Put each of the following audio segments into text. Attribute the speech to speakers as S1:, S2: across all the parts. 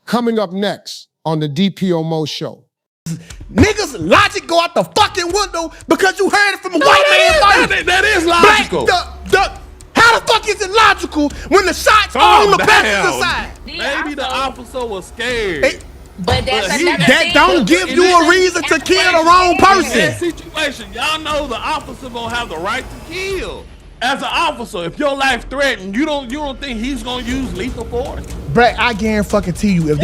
S1: Coming up next on the DPMO show.
S2: Niggas' logic go out the fucking window because you heard it from a white man first.
S3: That is logical.
S2: How the fuck is it logical when the shots are on the passenger side?
S3: Maybe the officer was scared.
S4: But that's
S2: that don't give you a reason to kill the wrong person.
S3: In that situation, y'all know the officer gonna have the right to kill. As an officer, if your life threatened, you don't think he's gonna use lethal force?
S2: Brett, I guarantee you, if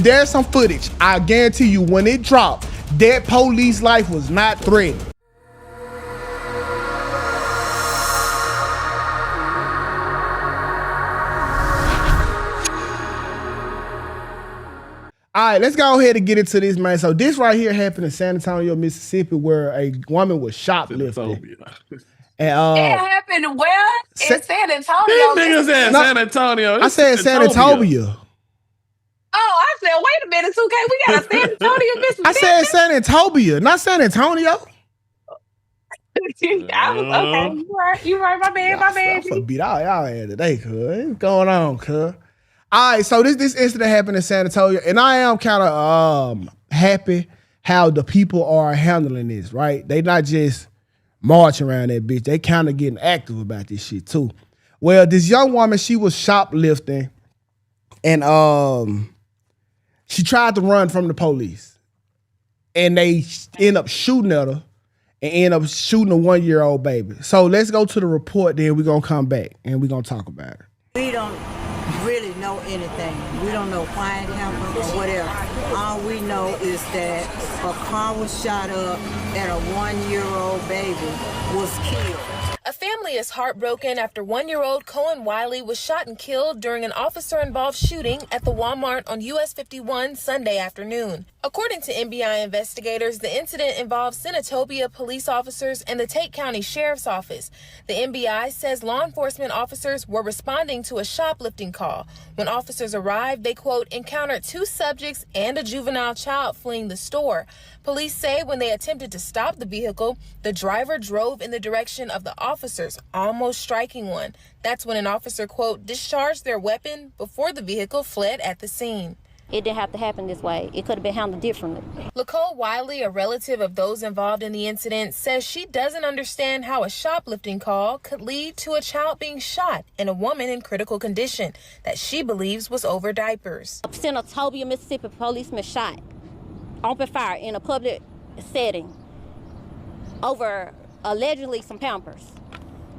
S2: there's some footage, I guarantee you when it dropped, that police life was not threatened. All right, let's go ahead and get into this, man. So this right here happened in San Antonio, Mississippi, where a woman was shoplifting. And,
S4: it happened where? In San Antonio.
S3: These niggas said San Antonio.
S2: I said Senatobia.
S4: Oh, I said, wait a minute, 2K. We got a San Antonio, Mississippi.
S2: I said Senatobia, not San Antonio.
S4: Okay, you right, my bad.
S2: I beat all y'all ass today, cuz. What's going on, cuz? All right, so this incident happened in San Antonio, and I am kind of happy how the people are handling this, right? They not just marching around that bitch. They kind of getting active about this shit, too. Well, this young woman, she was shoplifting, and she tried to run from the police, and they end up shooting at her and end up shooting a 1-year-old baby. So let's go to the report, then we're going to come back, and we're going to talk about it.
S5: We don't really know anything. We don't know why it happened or whatever. All we know is that a car was shot up and a 1-year-old baby was killed.
S6: A family is heartbroken after 1-year-old Kohen Wiley was shot and killed during an officer-involved shooting at the Walmart on US 51 Sunday afternoon. According to NBI investigators, the incident involved Senatobia police officers and the Tate County Sheriff's Office. The NBI says law enforcement officers were responding to a shoplifting call. When officers arrived, they, quote, encountered 2 subjects and a juvenile child fleeing the store. Police say when they attempted to stop the vehicle, the driver drove in the direction of the officers, almost striking one. That's when an officer, quote, discharged their weapon before the vehicle fled at the scene.
S7: It didn't have to happen this way. It could have been handled differently.
S6: Nicole Wiley, a relative of those involved in the incident, says she doesn't understand how a shoplifting call could lead to a child being shot and a woman in critical condition that she believes was over diapers.
S7: A Senatobia, Mississippi policeman shot, open fire in a public setting over allegedly some Pampers.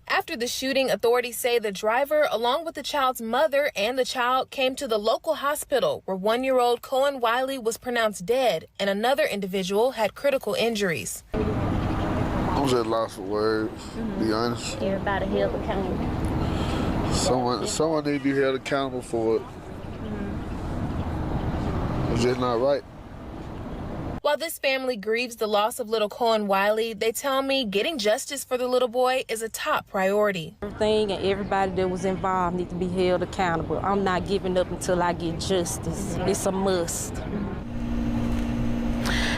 S6: After the shooting, authorities say the driver, along with the child's mother and the child, came to the local hospital where 1-year-old Kohen Wiley was pronounced dead and another individual had critical injuries.
S8: I'm just lost for words, to be honest.
S7: Everybody held accountable.
S8: Someone need to be held accountable for it. It's just not right.
S6: While this family grieves the loss of little Kohen Wiley, they tell me getting justice for the little boy is a top priority.
S9: Everything and everybody that was involved need to be held accountable. I'm not giving up until I get justice. It's a must.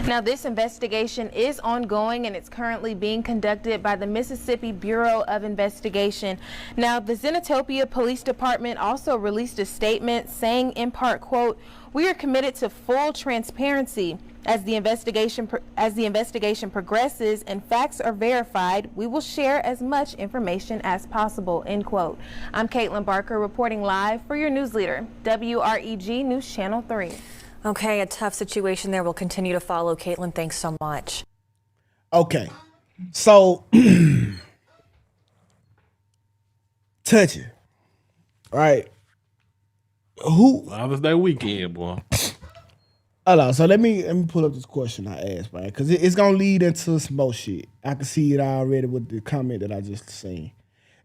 S6: Now, this investigation is ongoing and it's currently being conducted by the Mississippi Bureau of Investigation. Now, the Senatobia Police Department also released a statement saying, in part, quote, "We are committed to full transparency. As the investigation progresses and facts are verified, we will share as much information as possible," end quote. I'm Caitlin Barker reporting live for your news leader, WREG News Channel 3.
S10: Okay, a tough situation there. We'll continue to follow. Caitlin, thanks so much.
S2: Okay, so touching, right?
S3: Father's Day weekend, boy.
S2: Hold on, so let me pull up this question I asked, right? Because it's gonna lead into some more shit. I can see it already with the comment that I just seen.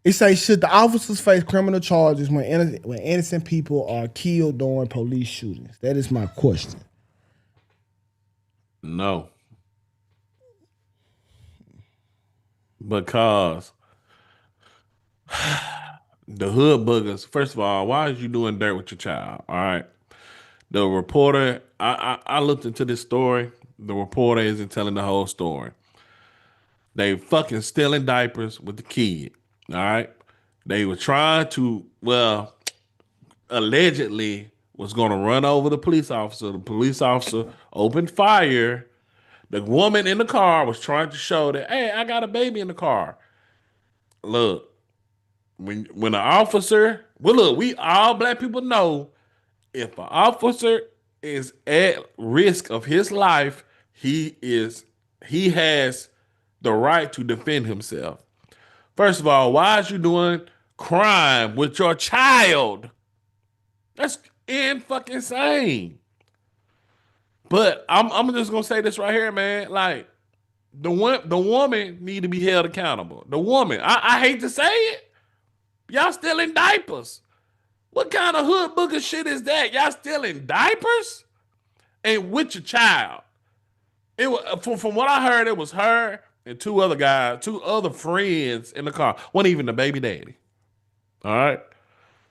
S2: It says, should the officers face criminal charges when innocent people are killed during police shootings? That is my question.
S3: No. Because the hood boogers, first of all, why is you doing dirt with your child? All right. The reporter, I looked into this story. The reporter isn't telling the whole story. They fucking stealing diapers with the kid. All right. They were trying to, well, allegedly was going to run over the police officer. The police officer opened fire. The woman in the car was trying to show that, hey, I got a baby in the car. Look, when the officer, well, look, we all black people know if an officer is at risk of his life, he has the right to defend himself. First of all, why is you doing crime with your child? That's fucking insane. But I'm just gonna say this right here, man. Like the woman need to be held accountable. The woman, I hate to say it, y'all still in diapers. What kind of hood booger shit is that? Y'all still in diapers and with your child? It was from what I heard, it was her and two other friends in the car. Wasn't even the baby daddy. All right,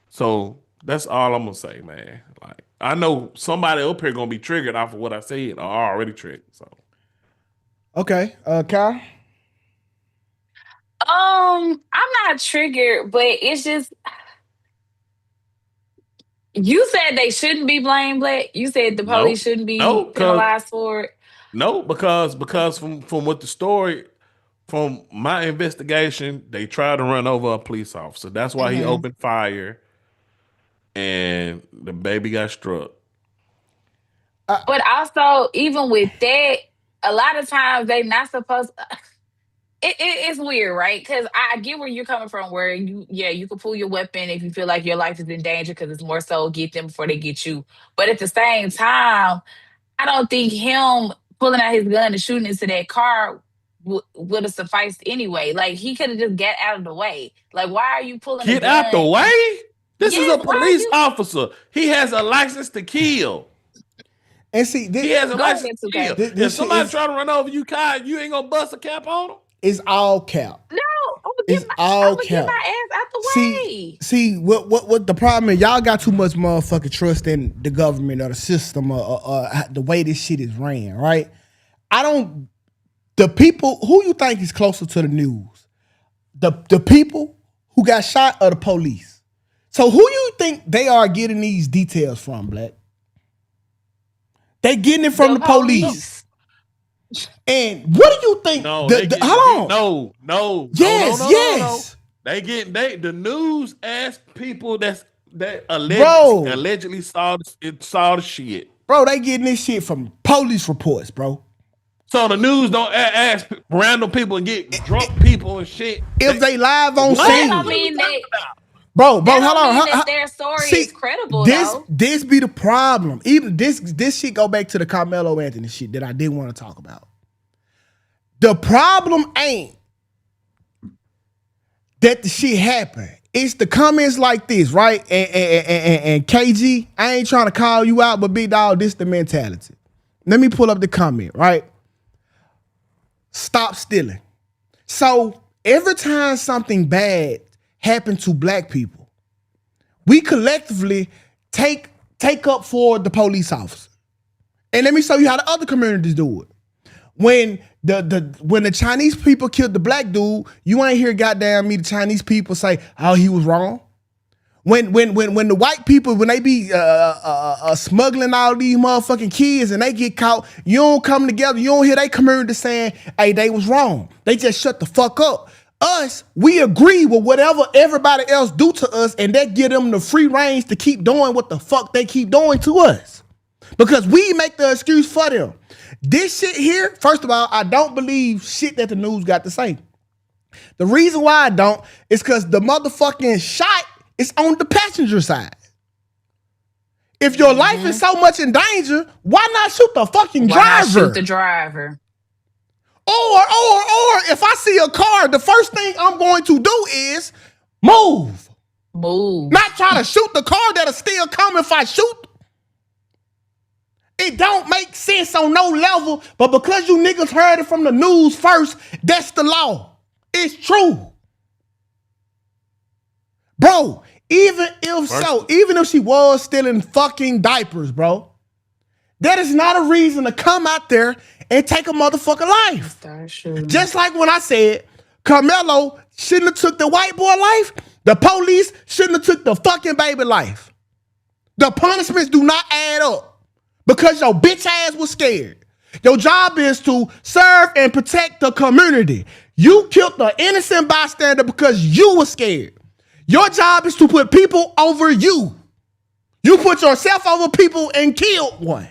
S3: so that's all I'm gonna say, man. Like I know somebody up here gonna be triggered off of what I said or already triggered. So
S2: Okay, Kyle.
S4: I'm not triggered, but it's just you said they shouldn't be blamed, Black. You said the police shouldn't be penalized for it.
S3: No, because from what the story, from my investigation, they tried to run over a police officer. That's why he opened fire, and the baby got struck.
S4: But also, even with that, a lot of times they not supposed. It's weird, right? Because I get where you're coming from. Where you can pull your weapon if you feel like your life is in danger, because it's more so get them before they get you. But at the same time, I don't think him pulling out his gun and shooting into that car would have sufficed anyway. Like he could have just got out of the way. Like why are you pulling?
S3: Get out the way? This is a police officer. He has a license to kill.
S2: And see,
S3: he has a license to kill. If somebody try to run over you, Kai, you ain't gonna bust a cap on him.
S2: It's all cap.
S4: No,
S2: it's all cap.
S4: Get my ass out the way.
S2: See, what the problem is? Y'all got too much motherfucking trust in the government or the system or the way this shit is ran, right? The people who you think is closer to the news, the people who got shot or the police. So who you think they are getting these details from, Black? They getting it from the police. And what do you think?
S3: No.
S2: Yes.
S3: The news asked people that allegedly saw the shit.
S2: Bro, they getting this shit from police reports, bro.
S3: So the news don't ask random people and get drunk people and shit.
S2: If they live on scene.
S4: I mean,
S2: Bro, hold on.
S4: Their story is credible.
S2: This be the problem. Even this shit go back to the Carmelo Anthony shit that I didn't want to talk about. The problem ain't that the shit happened. It's the comments like this, right? And KG, I ain't trying to call you out, but big dog, this the mentality. Let me pull up the comment, right? Stop stealing. So every time something bad happened to Black people, we collectively take up for the police officer. And let me show you how the other communities do it. When the Chinese people killed the Black dude, you ain't hear goddamn me the Chinese people say, oh, he was wrong. When the white people, when they be smuggling all these motherfucking kids and they get caught, you don't come together, you don't hear they community saying, hey, they was wrong. They just shut the fuck up. Us, we agree with whatever everybody else do to us, and that give them the free range to keep doing what the fuck they keep doing to us. Because we make the excuse for them. This shit here, first of all, I don't believe shit that the news got to say. The reason why I don't is because the motherfucking shot is on the passenger side. If your life is so much in danger, why not shoot the fucking driver?
S4: Why not shoot the driver?
S2: Or if I see a car, the first thing I'm going to do is move. Not try to shoot the car that'll still come if I shoot. It don't make sense on no level, but because you niggas heard it from the news first, that's the law. It's true. Bro, even if she was stealing fucking diapers, bro, that is not a reason to come out there and take a motherfucking life. Just like when I said Carmelo shouldn't have took the white boy life, the police shouldn't have took the fucking baby life. The punishments do not add up because your bitch ass was scared. Your job is to serve and protect the community. You killed the innocent bystander because you were scared. Your job is to put people over you. You put yourself over people and killed one.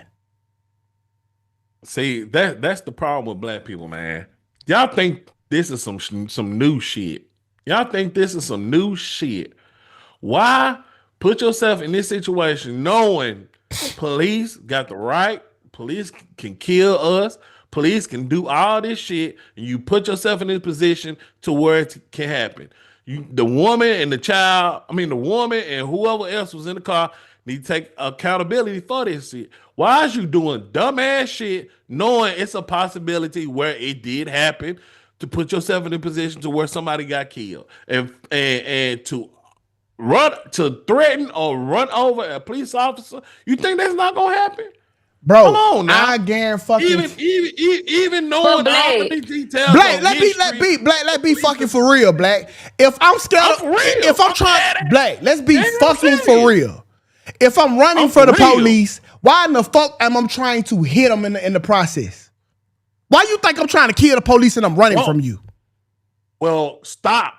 S3: See, that's the problem with black people, man. Y'all think this is some new shit. Y'all think this is some new shit. Why put yourself in this situation knowing police got the right, police can kill us, police can do all this shit, and you put yourself in this position to where it can happen. The woman and the woman and whoever else was in the car need to take accountability for this shit. Why is you doing dumbass shit knowing it's a possibility where it did happen to put yourself in a position to where somebody got killed and to threaten or run over a police officer? You think that's not gonna happen?
S2: Bro,
S3: come on now.
S2: I guarantee
S3: even knowing all the details.
S2: Black, let's be fucking for real, Black. If I'm scared, if I'm trying, Black, let's be fucking for real. If I'm running for the police, why in the fuck am I trying to hit them in the process? Why you think I'm trying to kill the police and I'm running from you?
S3: Well, stop,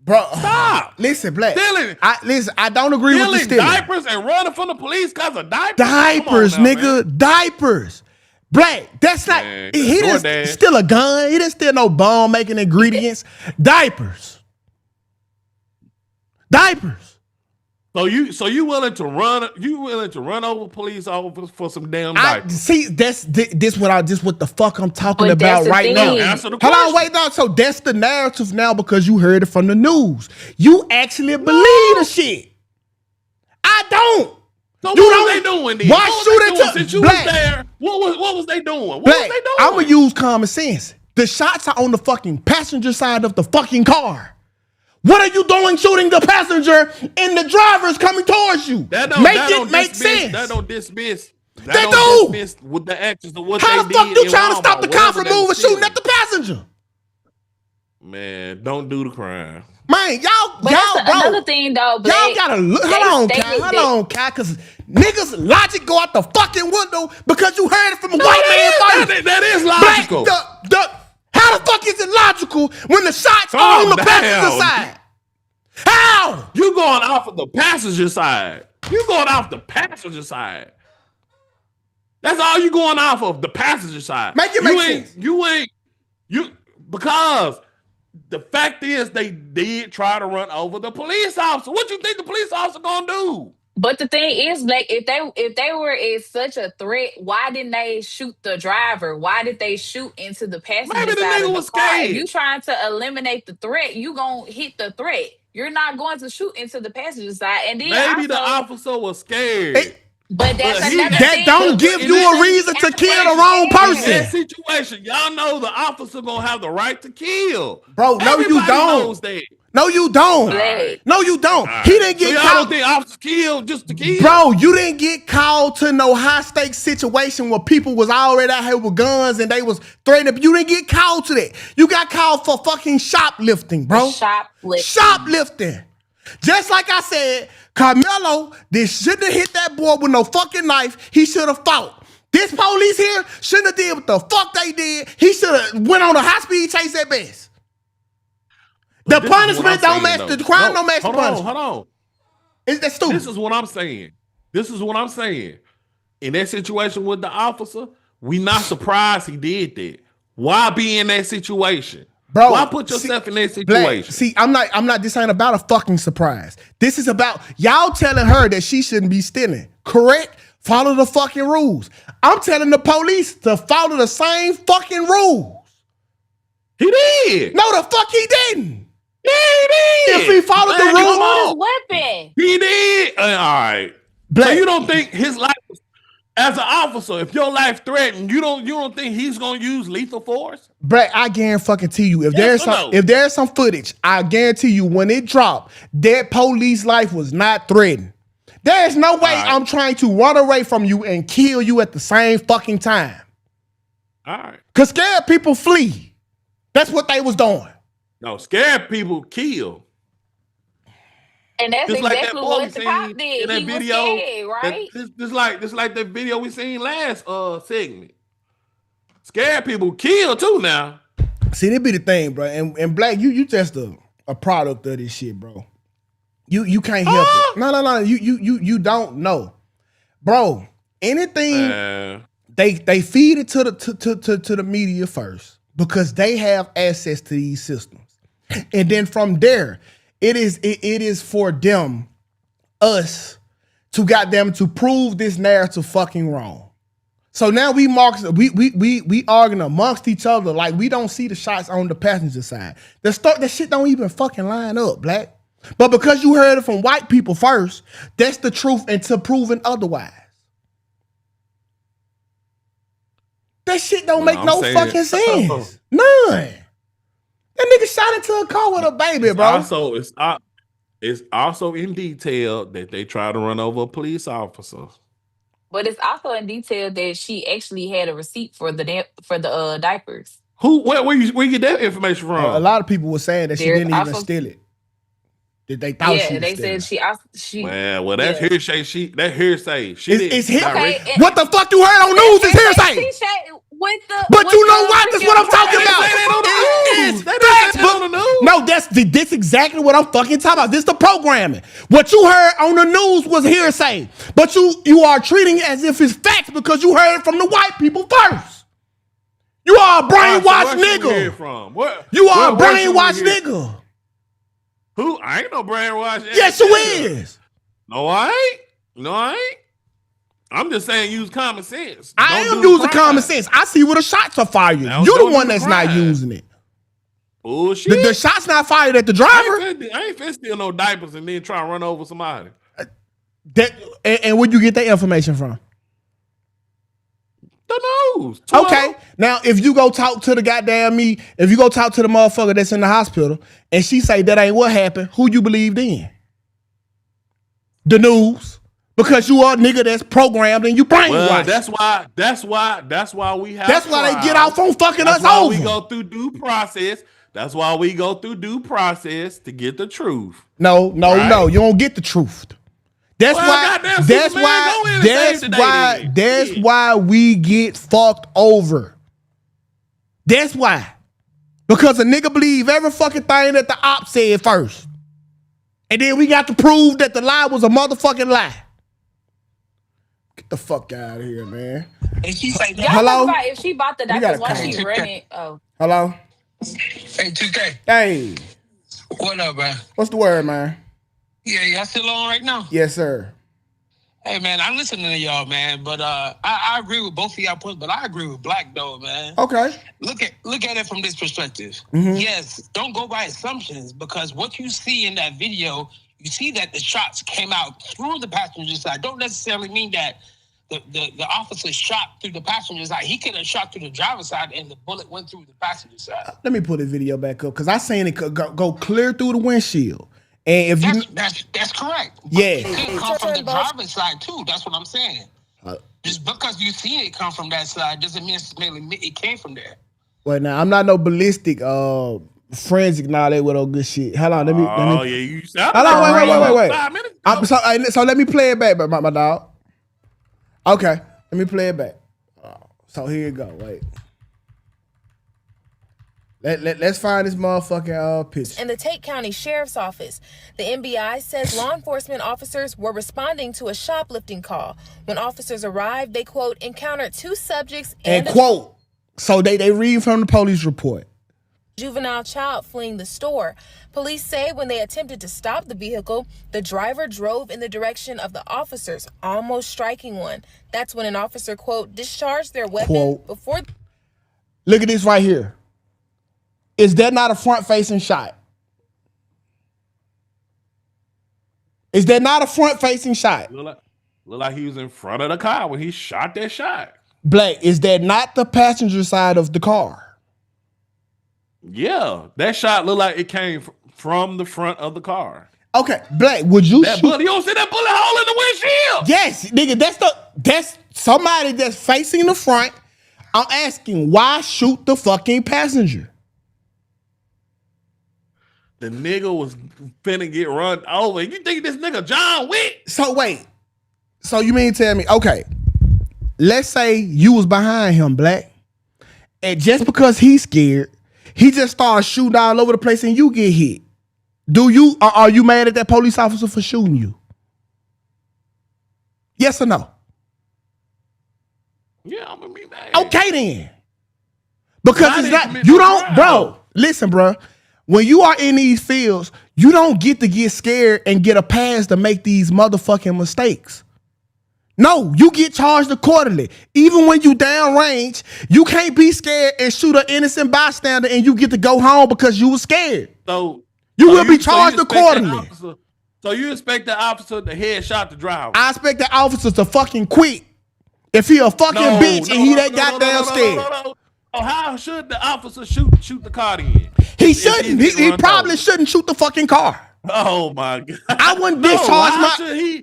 S2: bro.
S3: Stop.
S2: Listen, Black.
S3: Stealing.
S2: I don't agree with the stealing.
S3: Diapers and running from the police because of diapers.
S2: Diapers,
S3: now,
S2: nigga.
S3: Man.
S2: Black. That's not.
S3: Man,
S2: he didn't steal a gun. He didn't steal no bomb making ingredients. Diapers. So you willing to run? You willing to run over police officers for some damn diapers? See, this what the fuck I'm talking about right now.
S3: Answer the
S2: Hold
S3: question.
S2: on, wait now. So that's the narrative now because you heard it from the news. You actually believe the shit. I don't.
S3: So what was they doing then?
S2: Why shoot it
S3: since you was there? What was they doing? What was they doing?
S2: I'm gonna use common sense. The shots are on the fucking passenger side of the fucking car. What are you doing shooting the passenger and the driver's coming towards you?
S3: That don't
S2: make sense.
S3: That don't dismiss.
S2: They do.
S3: Dismiss with the actions of what
S2: How
S3: they
S2: the fuck
S3: did
S2: you
S3: in
S2: trying to
S3: Walmart,
S2: stop the car from
S3: whatever they
S2: moving
S3: was
S2: shooting
S3: stealing.
S2: at the passenger?
S3: Man, don't do the crime.
S2: Man,
S4: But that's another thing though, Blake.
S2: Y'all gotta look. Hold on, Kai, because niggas' logic go out the fucking window because you heard it from a white man first.
S3: That is logical.
S2: How the fuck is it logical when the shots are on the passenger side? How?
S3: You going off of the passenger side. You going off the passenger side. That's all you going off of, the passenger side.
S2: Make it make sense.
S3: Because the fact is they did try to run over the police officer. What you think the police officer gonna do?
S4: But the thing is, like, if they were such a threat, why didn't they shoot the driver? Why did they shoot into the passenger
S3: Maybe the
S4: side
S3: nigga
S4: of
S3: was
S4: the car?
S3: scared.
S4: If you trying to eliminate the threat, you gonna hit the threat. You're not going to shoot into the passenger side. And then
S3: Maybe the officer was scared.
S4: But that's
S3: But
S4: another
S2: that
S4: thing.
S2: don't give you a reason to kill the wrong
S3: In that
S2: person.
S3: situation, y'all know the officer gonna have the right to kill.
S2: Bro, no,
S3: Everybody
S2: you don't.
S3: knows that.
S2: No, you don't.
S4: Right.
S2: No, you don't. He didn't get
S3: So y'all
S2: caught.
S3: don't think officers kill just to kill?
S2: Bro, you didn't get called to no high stakes situation where people was already out here with guns and they was threatening. You didn't get called to that. You got called for fucking shoplifting, bro. Shoplifting. Just like I said, Carmelo, this shouldn't have hit that boy with no fucking knife. He should have fought. This police here shouldn't have did what the fuck they did. He should have went on a high speed chase at best. The punishment don't match the crime, don't match the punishment.
S3: Hold on.
S2: That's stupid.
S3: This is what I'm saying. In that situation with the officer, we not surprised he did that. Why be in that situation?
S2: Bro,
S3: why put yourself in that situation?
S2: Black, see, I'm not, this ain't about a fucking surprise. This is about y'all telling her that she shouldn't be stealing. Correct? Follow the fucking rules. I'm telling the police to follow the same fucking rules.
S3: He did.
S2: No, the fuck he didn't.
S3: Yeah, he did.
S2: If he followed the rules,
S4: his weapon.
S3: He did. All right.
S2: Black.
S3: So you don't think his life, as an officer, if your life threatened, you don't think he's gonna use lethal force?
S2: Brett, I guarantee you, if
S3: Yes
S2: there's some footage, I guarantee you when it dropped, that police life was not threatened. There's no way I'm trying to run away from you and kill you at the same fucking time.
S3: All right.
S2: Cause scared people flee. That's what they was doing.
S3: No, scared people kill.
S4: And that's
S3: Just like that
S4: exactly
S3: boy we
S4: what the cop
S3: seen in
S4: did.
S3: that
S4: He was
S3: video.
S4: scared, right?
S3: Just like that video we seen last segment. Scared people kill too now.
S2: See, that be the thing, bro. And Black, you just a product of this shit, bro. You can't help it. No. You don't know, bro. Anything they feed it to the media first because they have access to these systems, and then from there, it is for them, us, to goddamn to prove this narrative fucking wrong. So now we arguing amongst each other like we don't see the shots on the passenger side. The shit don't even fucking line up, Black. But because you heard it from white people first, that's the truth until proven otherwise. That shit don't make no fucking sense. None. That nigga shot into a car with a baby, bro.
S3: It's also in detail that they try to run over a police officer.
S4: But it's also in detail that she actually had a receipt for the diapers.
S3: Where you get that information from?
S2: A lot of people were saying that she didn't even steal it. That they thought she was
S4: they
S2: stealing.
S4: said she.
S3: Well, that's hearsay. That hearsay.
S2: It's hearsay.
S4: Okay,
S2: what the fuck you heard on news is hearsay. But you know what? That's what I'm talking about. No, that's exactly what I'm fucking talking about. This the programming. What you heard on the news was hearsay. But you are treating it as if it's facts because you heard it from the white people first. You are a brainwashed nigga. You are a brainwashed nigga.
S3: Who? I ain't no brainwashed.
S2: Yes, you is.
S3: No, I ain't. I'm just saying use common sense.
S2: I am using common sense. I see where the shots are fired. You're the one that's not using it.
S3: Bullshit.
S2: The shot's not fired at the driver.
S3: I ain't finna steal no diapers and then try to run over somebody.
S2: And where'd you get that information from?
S3: The news.
S2: Okay. Now, if you go talk to the if you go talk to the motherfucker that's in the hospital and she say that ain't what happened, who you believe then? The news. Because you are a nigga that's programmed and you brainwashed.
S3: Well, that's why we have.
S2: That's why they get off on fucking us over.
S3: That's why we go through due process. That's why we go through due process to get the truth.
S2: No, you don't get the truth. That's why we get fucked over. That's why. Because a nigga believe every fucking thing that the op said first. And then we got to prove that the lie was a motherfucking lie. Get the fuck out of here, man.
S4: Hello? If she bought the diapers, why she running? Oh.
S2: Hello?
S11: Hey, 2K.
S2: Hey.
S11: What up, man?
S2: What's the word, man?
S11: Yeah, y'all still on right now?
S2: Yes, sir.
S11: Hey, man, I'm listening to y'all, man, but I agree with both of y'all points, but I agree with Black, though, man.
S2: Okay.
S11: Look at it from this perspective.
S2: Mm-hmm.
S11: Yes, don't go by assumptions, because what you see in that video, you see that the shots came out through the passenger side. Don't necessarily mean that the officer shot through the passenger side. He could have shot through the driver's side and the bullet went through the passenger side.
S2: Let me put the video back up because I seen it go clear through the windshield. And if
S11: that's correct.
S2: Yeah.
S11: It could come from the driver's side too. That's what I'm saying. Just because you see it come from that side doesn't necessarily mean it came from there.
S2: Well, now I'm not no ballistic forensic knowledge with all good shit. Hold on, let me.
S3: Yeah, you.
S2: Hold on, wait. 5 minutes. So let me play it back, my dog. Okay, let me play it back. So here you go. Wait. Let's find this motherfucking picture.
S6: In the Tate County Sheriff's Office, the NBI says law enforcement officers were responding to a shoplifting call. When officers arrived, they, quote, encountered 2 subjects and
S2: quote, so they read from the police report.
S6: Juvenile child fleeing the store. Police say when they attempted to stop the vehicle, the driver drove in the direction of the officers, almost striking one. That's when an officer, quote, discharged their weapon
S2: quote,
S6: before.
S2: Look at this right here. Is that not a front-facing shot? Is that not a front-facing shot?
S3: Look like he was in front of the car when he shot that shot.
S2: Black, is that not the passenger side of the car?
S3: Yeah, that shot looked like it came from the front of the car.
S2: Okay, Black, would you shoot?
S3: You don't see that bullet hole in the windshield?
S2: Yes, nigga, that's somebody that's facing the front. I'm asking, why shoot the fucking passenger?
S3: the nigga was finna get run over. You think this nigga John Wick?
S2: So wait. So you mean tell me, okay, let's say you was behind him, Black, and just because he's scared, he just starts shooting all over the place and you get hit. Are you mad at that police officer for shooting you? Yes or no?
S3: Yeah, I'm gonna be mad.
S2: Okay then. Because it's not, you don't, bro, listen, bro. When you are in these fields, you don't get to get scared and get a pass to make these motherfucking mistakes. No, you get charged accordingly. Even when you downrange, you can't be scared and shoot an innocent bystander and you get to go home because you were scared.
S3: So
S2: you will be charged accordingly.
S3: So you expect the officer to headshot the driver?
S2: I expect the officer to fucking quit if he a fucking bitch and he that goddamn scared.
S3: Oh, how should the officer shoot the car then?
S2: He shouldn't. He probably shouldn't shoot the fucking car.
S3: Oh my God!
S2: I wouldn't discharge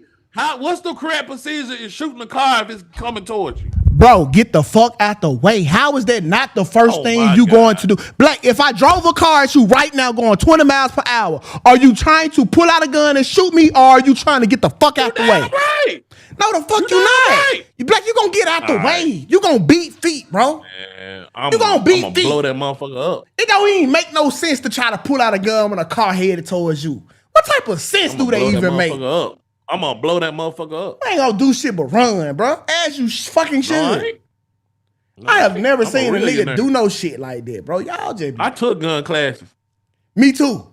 S3: What's the correct procedure in shooting the car if it's coming towards you?
S2: Bro, get the fuck out the way. How is that not the first thing you going to do? Black, if I drove a car at you right now going 20 miles per hour, are you trying to pull out a gun and shoot me, or are you trying to get the fuck out the way?
S3: Right.
S2: No, the fuck you not. Right. Black, you gonna get out the way. You gonna beat feet, bro.
S3: Man,
S2: You gonna beat feet.
S3: Blow that motherfucker up.
S2: It don't even make no sense to try to pull out a gun when a car headed towards you. What type of sense do they even make?
S3: Up. I'm gonna blow that motherfucker up.
S2: I ain't gonna do shit but run, bro. As you fucking should. I have never seen a nigga do no shit like that, bro. Y'all just.
S3: I took gun classes.
S2: Me too.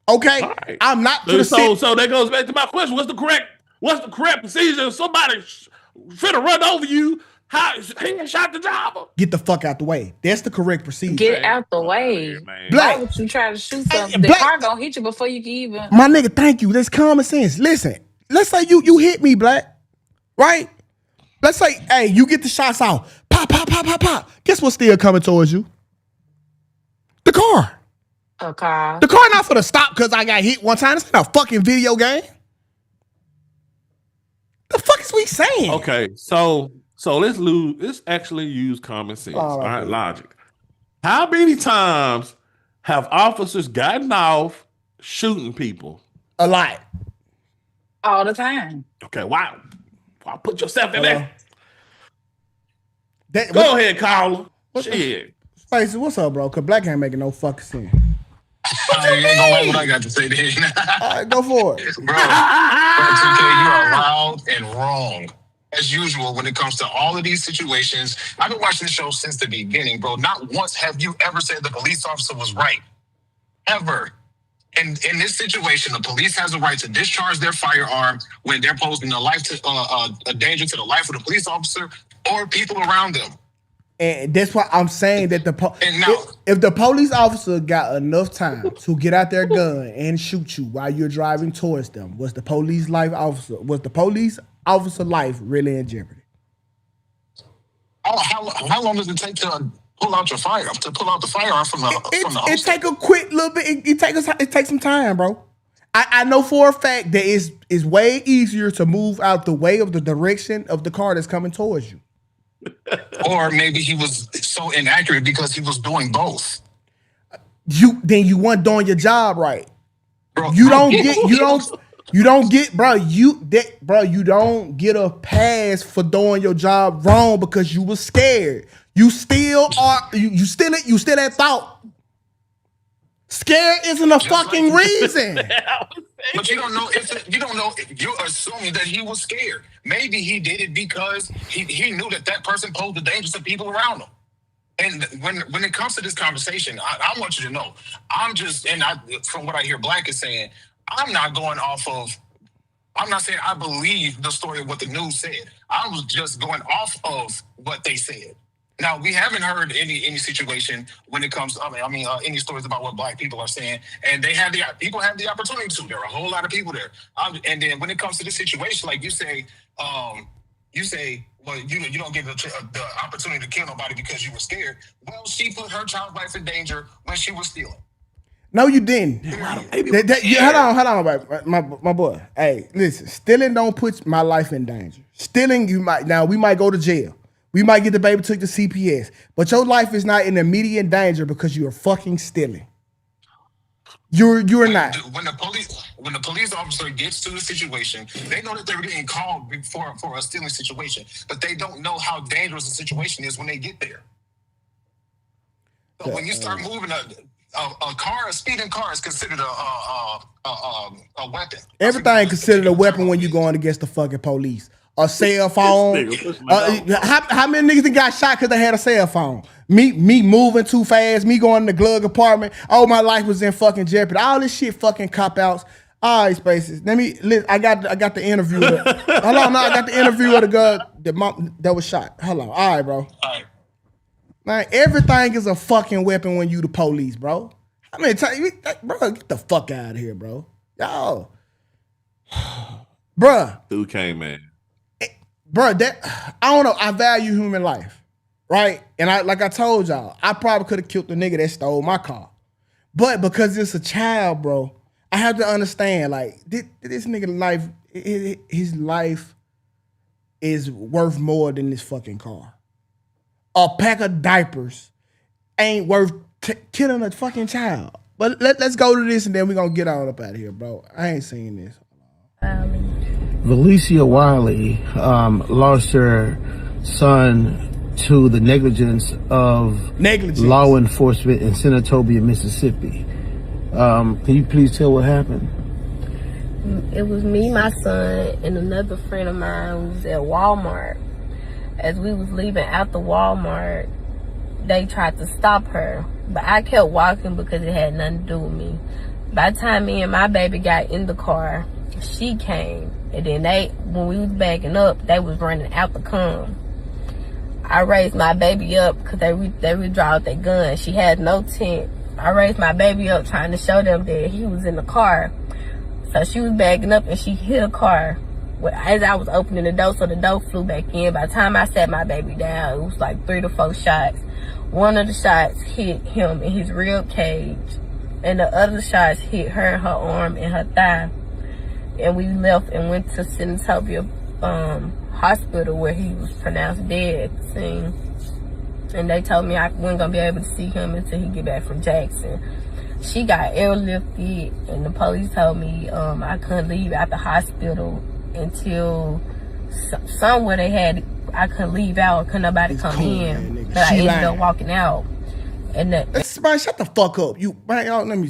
S2: Okay, right. I'm not.
S3: So that goes back to my question. What's the correct procedure if somebody finna run over you? How he shot the driver?
S2: Get the fuck out the way. That's the correct procedure.
S4: Get out the way.
S2: Black.
S4: Why would you try to shoot something? The car gonna hit you before you can even.
S2: My nigga, thank you. That's common sense. Listen, let's say you hit me, Black. Right? Let's say, hey, you get the shots out. Pop, pop, pop, pop, pop. Guess what's still coming towards you? The car.
S4: A car.
S2: The car not for to stop because I got hit one time. It's not a fucking video game. The fuck is we saying?
S3: Okay, so let's actually use common sense. All right, logic. How many times have officers gotten off shooting people?
S2: A lot.
S4: All the time.
S3: Okay, wow. Put yourself in there. Go ahead, caller. Shit.
S2: Spicy, what's up, bro? Cause Black ain't making no fucking sense.
S12: I ain't gonna like what I got to say then.
S2: All right, go for it.
S12: Bro, you are loud and wrong. As usual, when it comes to all of these situations, I've been watching the show since the beginning, bro. Not once have you ever said the police officer was right. Ever. And in this situation, the police has a right to discharge their firearm when they're posing a danger to the life of the police officer or people around them.
S2: And that's why I'm saying that if the police officer got enough time to get out their gun and shoot you while you're driving towards them, was the police officer life really in jeopardy?
S12: How long does it take to pull out the firearm from the holster?
S2: It take a quick little bit. It takes some time, bro. I know for a fact that it's way easier to move out the way of the direction of the car that's coming towards you.
S12: Or maybe he was so inaccurate because he was doing both.
S2: You weren't doing your job right.
S12: Bro,
S2: you don't get a pass for doing your job wrong because you were scared. You still that thought. Scared isn't a fucking reason.
S12: But you don't know if you're assuming that he was scared. Maybe he did it because he knew that person posed a danger to people around him. And when it comes to this conversation, I want you to know, from what I hear Black is saying, I'm not saying I believe the story of what the news said. I was just going off of what they said. Now, we haven't heard any situation when it comes to, any stories about what Black people are saying, and people have the opportunity to. There are a whole lot of people there. And then when it comes to this situation, like you say, well, you don't give the opportunity to kill nobody because you were scared. Well, she put her child's life in danger when she was stealing.
S2: No, you didn't. Hold on, my boy. Hey, listen, stealing don't put my life in danger. Stealing, we might go to jail. We might get the baby took to CPS, but your life is not in immediate danger because you are fucking stealing. You're not.
S12: When the police officer gets to the situation, they know that they're getting called for a stealing situation, but they don't know how dangerous the situation is when they get there. So when you start moving a speeding car is considered a weapon.
S2: Everything considered a weapon when you going against the fucking police. A cell phone. How many niggas that got shot because they had a cell phone? Me moving too fast. Me going in the glove compartment. Oh, my life was in fucking jeopardy. All this shit fucking cop outs. All right, Spaces. I got the interview. Hold on, no, I got the interview of the girl that was shot. Hold on. All right, bro.
S12: All right.
S2: Man, everything is a fucking weapon when you the police, bro. I mean, bro, get the fuck out of here, bro. Y'all. Bruh.
S3: Who came, man?
S2: Bruh, I don't know. I value human life, right? And like I told y'all, I probably could have killed the nigga that stole my car. But because it's a child, bro, I have to understand, like, this nigga life, his life is worth more than this fucking car. A pack of diapers ain't worth killing a fucking child. But let's go to this and then we're going to get on up out of here, bro. I ain't seen this.
S13: Valencia Wiley lost her son to the negligence of law enforcement in Senatobia, Mississippi. Can you please tell what happened?
S14: It was me, my son, and another friend of mine who was at Walmart. As we was leaving out the Walmart, they tried to stop her. But I kept walking because it had nothing to do with me. By the time me and my baby got in the car, she came. And then when we was backing up, they was running out the come. I raised my baby up because they withdrawed their gun. She had no tent. I raised my baby up trying to show them that he was in the car. So she was backing up and she hit a car. As I was opening the door, so the door flew back in. By the time I sat my baby down, it was like 3 to 4 shots. One of the shots hit him in his rib cage, and the other shots hit her in her arm and her thigh. And we left and went to Senatobia hospital where he was pronounced dead at the scene. And they told me I wasn't gonna be able to see him until he get back from Jackson. She got airlifted, and the police told me I couldn't leave out the hospital until somewhere I couldn't leave out, couldn't nobody come in. But I ended up walking out. And man,
S2: shut the fuck up. Let me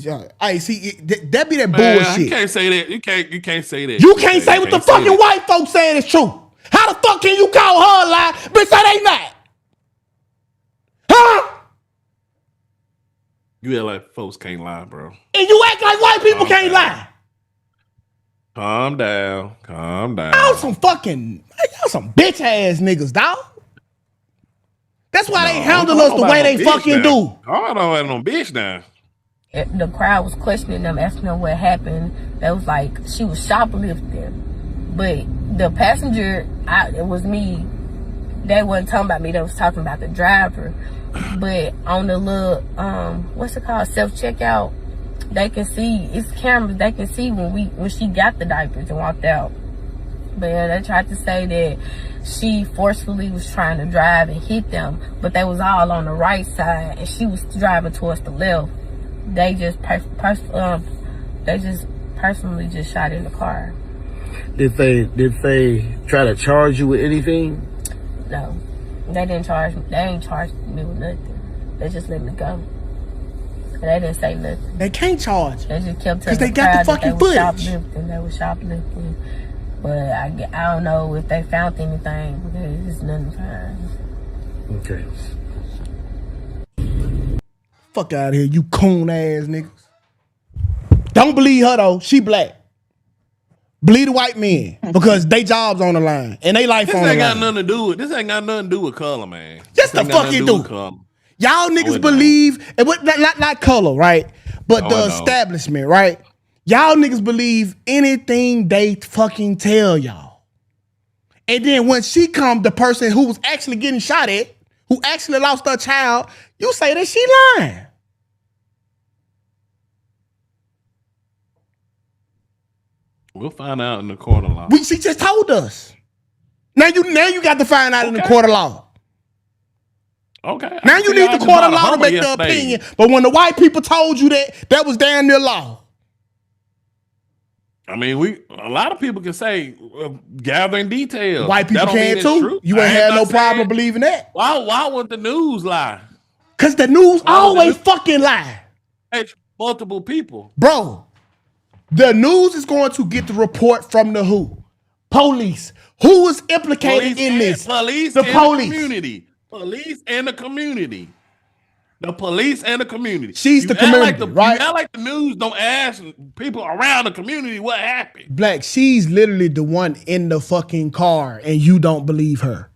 S2: see that be that
S3: man,
S2: bullshit.
S3: You can't say that. You can't say that.
S2: You can't say what the fucking white folks saying is true. How the fuck can you call her a lie? Bitch, that ain't that. Huh?
S3: You act like folks can't lie, bro.
S2: And you act like white people can't lie.
S3: Calm down.
S2: Y'all some bitch ass niggas, dog. That's why they handle us the way they fucking do.
S3: I don't have no bitch now.
S14: The crowd was questioning them, asking them what happened. They was like, she was shoplifting. But the passenger, it was me. They wasn't talking about me. They was talking about the driver. But on the little, what's it called, self-checkout, they can see, it's cameras, they can see when she got the diapers and walked out. But yeah, they tried to say that she forcefully was trying to drive and hit them, but they was all on the right side and she was driving towards the left. They just personally just shot in the car.
S13: Did they try to charge you with anything?
S14: No, they didn't charge me. They ain't charged me with nothing. They just let me go. They didn't say nothing.
S2: They can't charge.
S14: They just kept telling
S2: they got the fucking footage.
S14: They were shoplifting. But I don't know if they found anything because it's nothing to
S13: find.
S2: Okay. Fuck out of here, you coon ass niggas. Don't believe her though. She black. Believe the white men because they jobs on the line and they life on the line.
S3: This ain't got nothing to do with color, man.
S2: Yes, the fuck it do. Y'all niggas believe, and not color, right? But the establishment, right? Y'all niggas believe anything they fucking tell y'all. And then when she come, the person who was actually getting shot at, who actually lost her child, you say that she lying.
S3: We'll find out in the court of law.
S2: She just told us. Now you got to find out in the court of law.
S3: Okay.
S2: Now you need the court of law to make the opinion. But when the white people told you that was damn near law.
S3: I mean, a lot of people can say gathering details.
S2: White people can too. You ain't had no problem believing that.
S3: Why would the news lie?
S2: Because the news always fucking lie.
S3: It's multiple people.
S2: Bro, the news is going to get the report from the who? Police. Who is implicated in this?
S3: Police
S2: the
S3: and
S2: police.
S3: The community. Police and the community. The police and the community.
S2: She's the community, right?
S3: You act like the news don't ask people around the community what happened.
S2: Black, she's literally the one in the fucking car and you don't believe her.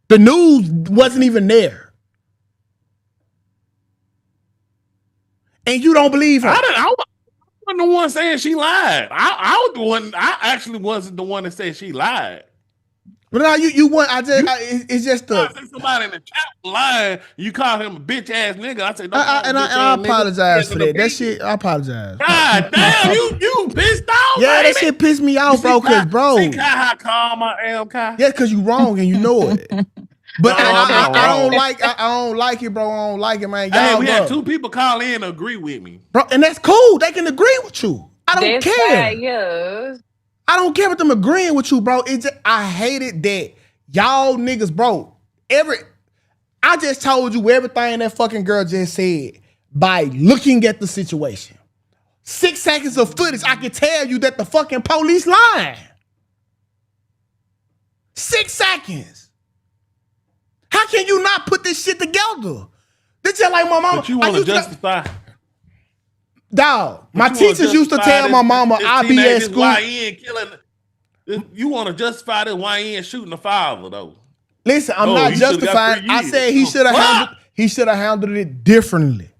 S2: The news wasn't even there. And you don't believe her.
S3: I wasn't the one saying she lied. I was the one. I actually wasn't the one that said she lied.
S2: But now you want. It's just the.
S3: Somebody in the chat lying. You call him a bitch ass nigga. I said,
S2: I apologize for that. That shit. I apologize.
S3: God damn, you pissed off.
S2: Yeah,
S3: baby.
S2: that shit pissed me off, bro. Cause bro,
S3: see how calm I am, Kai.
S2: Yeah, cause you wrong and you know it. But I don't like it, bro. I don't like it, man.
S3: Hey, we had 2 people call in to agree with me,
S2: bro, and that's cool. They can agree with you. I don't care.
S4: Right, yeah.
S2: I don't care about them agreeing with you, bro. It's just, I hated that y'all niggas, bro. I just told you everything that fucking girl just said by looking at the situation. 6 seconds of footage, I can tell you that the fucking police lying. 6 seconds. How can you not put this shit together? This just like my mama.
S3: But you want to justify.
S2: Dog, my teachers used to tell my mama I be at school.
S3: You want to justify this YN shooting the father though?
S2: Listen, I'm not justifying. I said he should have handled it differently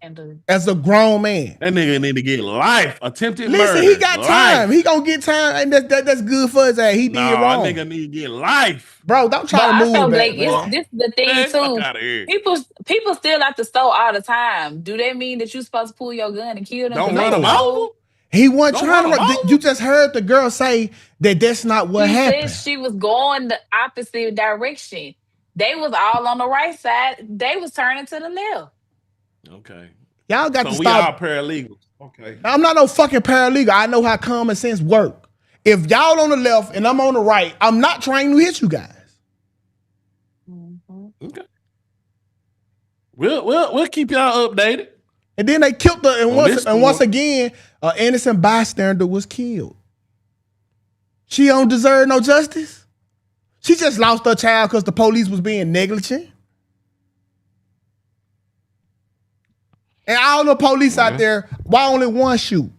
S2: as a grown man.
S3: That nigga need to get life. Attempted murder.
S2: Listen, he got time. He gonna get time, and that's good for his ass. He did wrong.
S3: That nigga need to get life.
S2: Bro, don't try to move back.
S4: This is the thing too. People steal out the store all the time. Do that mean that you supposed to pull your gun and kill them?
S3: Don't run them over.
S2: He wasn't trying to run. You just heard the girl say that that's not what happened.
S4: Said she was going the opposite direction. They was all on the right side. They was turning to the left.
S3: Okay.
S2: Y'all got to stop.
S3: We all paralegals. Okay.
S2: I'm not no fucking paralegal. I know how common sense work. If y'all on the left and I'm on the right, I'm not trying to hit you guys.
S3: Okay. We'll keep y'all updated.
S2: And then they killed her, and once again, an innocent bystander was killed. She don't deserve no justice. She just lost her child because the police was being negligent. And all the police out there, why only one shoot?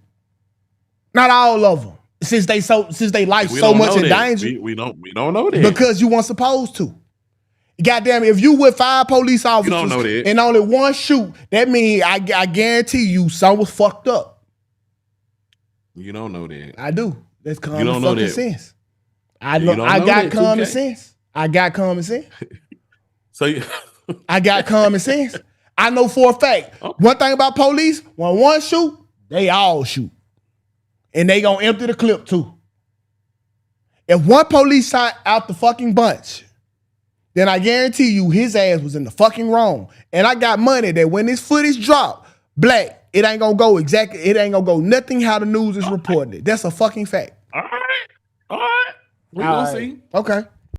S2: Not all of them. Since they life so much in danger.
S3: We don't know that.
S2: Because you weren't supposed to. Goddamn, if you with 5 police officers
S3: don't know that.
S2: and only one shoot, that means I guarantee you something was fucked up.
S3: You don't know that.
S2: I do. That's common fucking sense. I got common sense. I got common sense. I got common sense. I know for a fact. One thing about police, when one shoot, they all shoot. And they gonna empty the clip too. If one police shot out the fucking bunch, then I guarantee you his ass was in the fucking wrong. And I got money that when this footage drop, Black, it ain't gonna go exactly, it ain't gonna go nothing how the news is reporting it. That's a fucking fact.
S3: All right. We're gonna see.
S2: Okay.